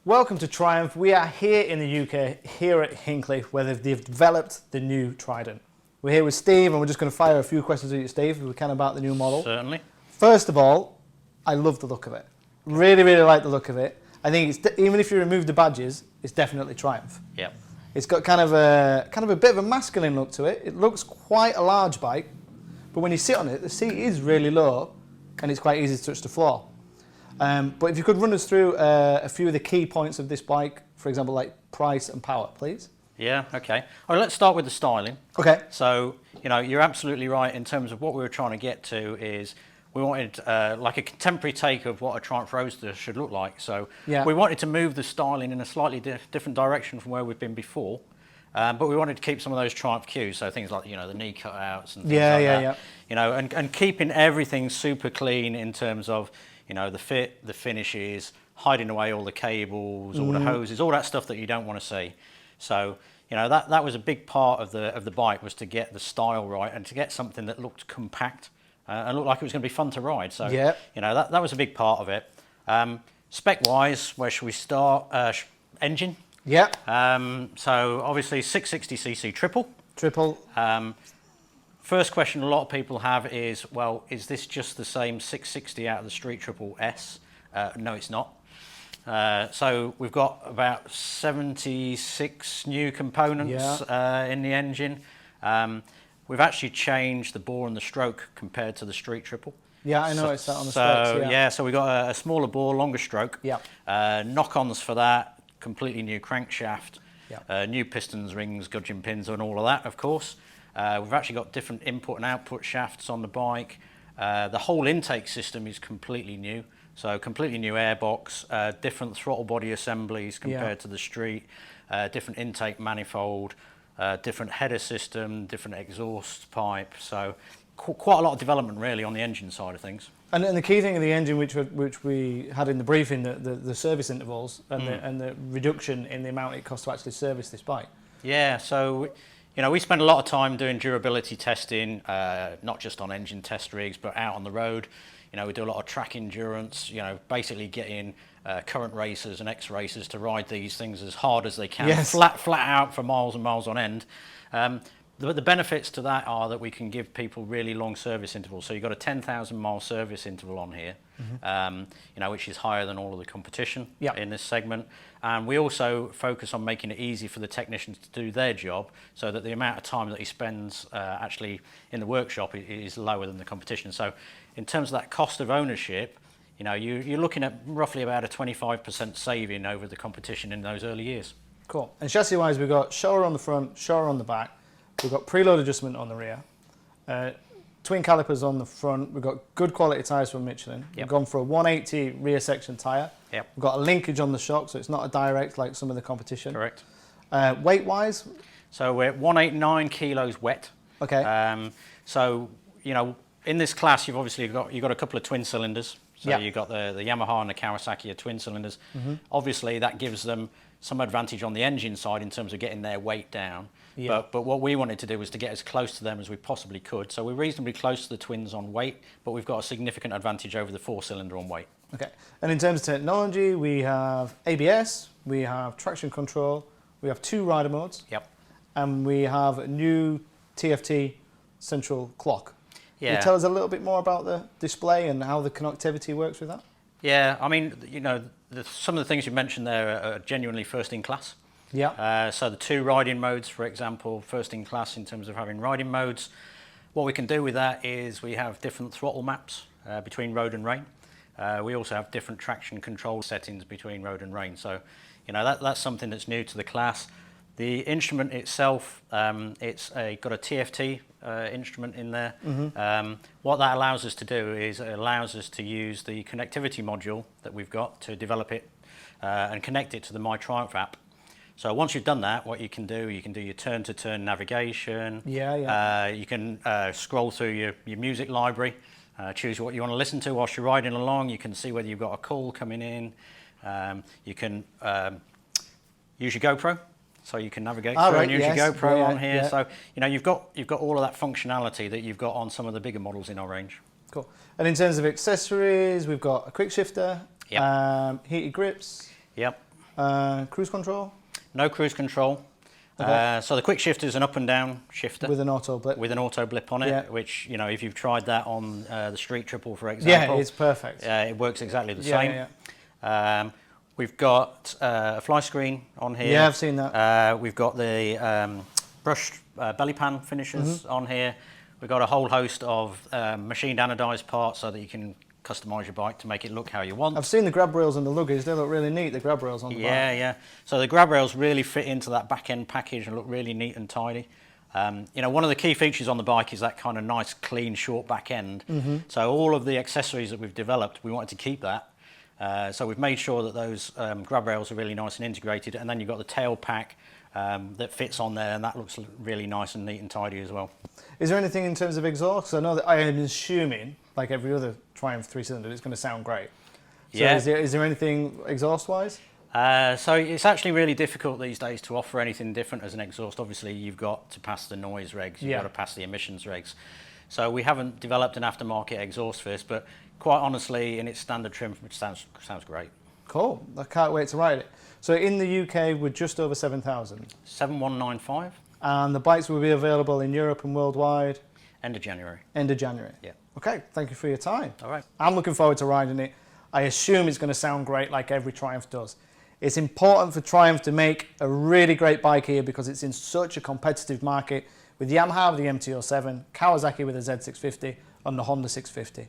Welcome to Triumph. We are here in the UK, here at Hinckley, where they've developed the new Trident. We're here with Steve, and we're just going to fire a few questions at you, Steve, if we can, about the new model. Certainly. First of all, I love the look of it. Really, really like the look of it. I think it's even if you remove the badges, it's definitely Triumph. Yep. It's got kind of a bit of a masculine look to it. It looks quite a large bike, but when you sit on it, the seat is really low, and it's quite easy to touch the floor. But if you could run us through a few of the key points of this bike, for example, like price and power, please. Yeah, okay. All right, let's start with the styling. Okay. So, you know, you're absolutely right in terms of what we were trying to get to is we wanted like a contemporary take of what a Triumph Roadster should look like. So we wanted to move the styling in a slightly different direction from where we've been before. But we wanted to keep some of those Triumph cues, so things like, you know, the knee cutouts and things like that. You know, and keeping everything super clean in terms of, you know, the fit, the finishes, hiding away all the cables, all the hoses, all that stuff that you don't want to see. So, you know, that was a big part of the bike, was to get the style right and to get something that looked compact and looked like it was going to be fun to ride. So, you know, that was a big part of it. Spec-wise, where should we start? Engine. Yeah. So obviously 660cc triple. Triple. First question a lot of people have is, well, is this just the same 660 out of the Street Triple S? No, it's not. So we've got about 76 new components in the engine. We've actually changed the bore and the stroke compared to the Street Triple. Yeah, I noticed that on the specs. So we've got a smaller bore, longer stroke. Yeah. Knock-ons for that, completely new crankshaft, new pistons, rings, gudgeon pins, and all of that, of course. We've actually got different input and output shafts on the bike. The whole intake system is completely new. So completely new airbox, different throttle body assemblies compared to the Street, different intake manifold, different header system, different exhaust pipe. So quite a lot of development really on the engine side of things. And the key thing of the engine, which we had in the briefing, the service intervals and the reduction in the amount it costs to actually service this bike. Yeah, so you know, we spend a lot of time doing durability testing, not just on engine test rigs, but out on the road. You know, we do a lot of track endurance, you know, basically getting current racers and ex-racers to ride these things as hard as they can, flat out for miles and miles on end. The benefits to that are that we can give people really long service intervals. So you've got a 10,000 mile service interval on here, you know, which is higher than all of the competition in this segment. And we also focus on making it easy for the technicians to do their job, so that the amount of time that he spends actually in the workshop is lower than the competition. So in terms of that cost of ownership, you know, you're looking at roughly about a 25% saving over the competition in those early years. Cool. And chassis-wise, we've got shower on the front, shower on the back. We've got preload adjustment on the rear, twin calipers on the front. We've got good quality tyres from Michelin. We've gone for a 180 rear section tyre. We've got a linkage on the shock, so it's not a direct like some of the competition. Correct. Weight-wise? So we're 189 kilos wet. Okay. So, you know, in this class, you've got a couple of twin cylinders. So you've got the Yamaha and the Kawasaki are twin cylinders. Obviously, that gives them some advantage on the engine side in terms of getting their weight down. But what we wanted to do was to get as close to them as we possibly could. So we're reasonably close to the twins on weight, but we've got a significant advantage over the four-cylinder on weight. Okay. And in terms of technology, we have ABS, we have traction control, we have 2 rider modes. And we have a new TFT central clock. Can you tell us a little bit more about the display and how the connectivity works with that? Yeah, I mean, you know, some of the things you mentioned there are genuinely first in class. So the 2 riding modes, for example, first in class in terms of having riding modes. What we can do with that is we have different throttle maps between road and rain. We also have different traction control settings between road and rain. So, you know, that's something that's new to the class. The instrument itself, it's got a TFT instrument in there. What that allows us to do is it allows us to use the connectivity module that we've got to develop it and connect it to the My Triumph app. So once you've done that, what you can do your turn-to-turn navigation. You can scroll through your music library, choose what you want to listen to whilst you're riding along. You can see whether you've got a call coming in. You can use your GoPro, so you can navigate through and use your GoPro on here. So you know you've got all of that functionality that you've got on some of the bigger models in our range. Cool. And in terms of accessories, we've got a quick shifter, heated grips. Cruise control? No cruise control. Okay. So the quick shifter is an up and down shifter. With an auto blip. With an auto blip on it, Yeah. which, you know, if you've tried that on the street triple, for example. Yeah, it's perfect. It works exactly the same. Yeah. We've got a fly screen on here. Yeah, I've seen that. We've got the brushed belly pan finishes on here. We've got a whole host of machined anodized parts so that you can customise your bike to make it look how you want. I've seen the grab rails and the luggage. They look really neat, the grab rails on the bike. Yeah. So the grab rails really fit into that back end package and look really neat and tidy. You know, one of the key features on the bike is that kind of nice, clean, short back end. So all of the accessories that we've developed, we wanted to keep that. So we've made sure that those grab rails are really nice and integrated, and then you've got the tail pack that fits on there, and that looks really nice and neat and tidy as well. Is there anything in terms of exhaust? I know that I am assuming, like every other Triumph 3-cylinder, it's going to sound great. So yeah. Is there anything exhaust-wise? So it's actually really difficult these days to offer anything different as an exhaust. Obviously, you've got to pass the noise regs, you've got to pass the emissions regs. So we haven't developed an aftermarket exhaust for this, but quite honestly, in its standard trim, which sounds great. Cool. I can't wait to ride it. So in the UK, we're just over 7,000. 7195. And the bikes will be available in Europe and worldwide? End of January. End of January. Yeah. Okay, thank you for your time. All right. I'm looking forward to riding it. I assume it's going to sound great like every Triumph does. It's important for Triumph to make a really great bike here because it's in such a competitive market with Yamaha with the MT-07, Kawasaki with the Z650 and the Honda 650.